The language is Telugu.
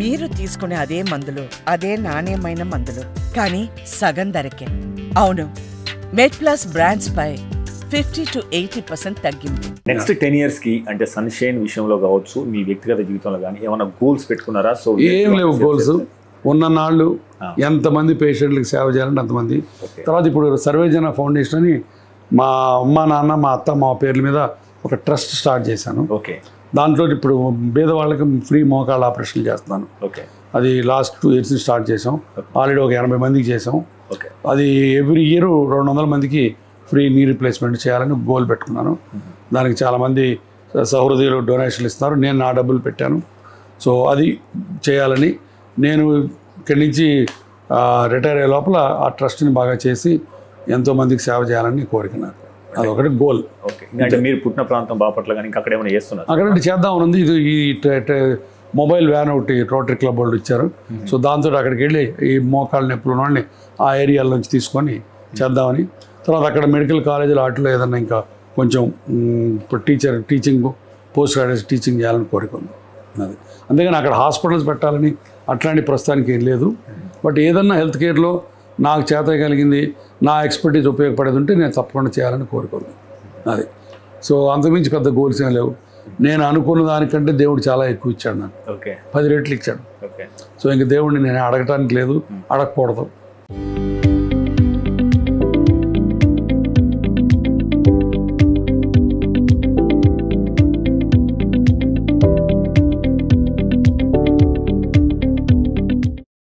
మీరు తీసుకునే అదే మందులు, అదే నాణ్యమైన మందులు, కానీ సగం ధరకే. అవును, మెడ్ప్లస్ బ్రాండ్స్ పై 50 to 80% తగ్గింపు. నెక్స్ట్ 10 years కి అంటే సన్షైన్ విషయంలో కావచ్చు, మీ వ్యక్తిగత జీవితంలో కానీ ఏమైనా గోల్స్ పెట్టుకున్నారా? సో ఏం లేవు గోల్స్. ఉన్న నాళ్ళు ఎంతమంది పేషెంట్లకు సేవ చేయాలంటే అంతమంది. తర్వాత ఇప్పుడు సర్వేజన ఫౌండేషన్ అని మా అమ్మ నాన్న మా అత్త మా పేర్ల మీద ఒక ట్రస్ట్ స్టార్ట్ చేశాను. ఓకే. దాంట్లో ఇప్పుడు పేదవాళ్ళకి ఫ్రీ మోకాళ్ళ ఆపరేషన్లు చేస్తున్నాను. ఓకే. అది లాస్ట్ 2 years స్టార్ట్ చేసాం. ఆల్రెడీ ఒక 80 మందికి చేసాం. ఓకే. అది ఎవ్రీ ఇయర్ 200 మందికి ఫ్రీ నీ రీప్లేస్మెంట్ చేయాలని గోల్ పెట్టుకున్నాను. దానికి చాలామంది సహృదయులు డొనేషన్లు ఇస్తున్నారు. నేను నా డబ్బులు పెట్టాను. సో అది చేయాలని, నేను ఇక్కడి నుంచి రిటైర్ అయ్యే లోపల ఆ ట్రస్ట్ని బాగా చేసి ఎంతోమందికి సేవ చేయాలని కోరిక నాకు. అదొకటి గోల్. ఓకే. అంటే మీరు పుట్టిన ప్రాంతం బాపట్ల కానీ అక్కడ ఏమైనా చేస్తున్నారు? అక్కడ చేద్దామని ఉంది. ఇది ఈ మొబైల్ వ్యాన్ ఒకటి రోటరీ క్లబ్ వాళ్ళు ఇచ్చారు. సో దాంతో అక్కడికి వెళ్ళి ఈ మోకాళ్ళ నొప్పులు ఉన్నవాడిని ఆ ఏరియాల నుంచి తీసుకొని చేద్దామని. తర్వాత అక్కడ మెడికల్ కాలేజీలో వాటిలో ఏదన్నా ఇంకా కొంచెం ఇప్పుడు టీచింగ్ పోస్ట్ గ్రాడ్యుయేట్ టీచింగ్ చేయాలని కోరిక ఉంది. అది అంతేగాని అక్కడ హాస్పిటల్స్ పెట్టాలని అట్లాంటి ప్రస్తుతానికి ఏం లేదు. బట్ ఏదన్నా హెల్త్ కేర్లో నాకు చేత కలిగింది, నా ఎక్స్పర్టీస్ ఉపయోగపడేది ఉంటే నేను తప్పకుండా చేయాలని కోరుకుంది. అది. సో అంతకుమించి పెద్ద గోల్స్ ఏం లేవు. నేను అనుకున్న దానికంటే దేవుడు చాలా ఎక్కువ ఇచ్చాడు నాకు. ఓకే. 10 రెట్లు ఇచ్చాడు. ఓకే. సో ఇంక దేవుడిని నేను అడగటానికి లేదు, అడగకూడదు.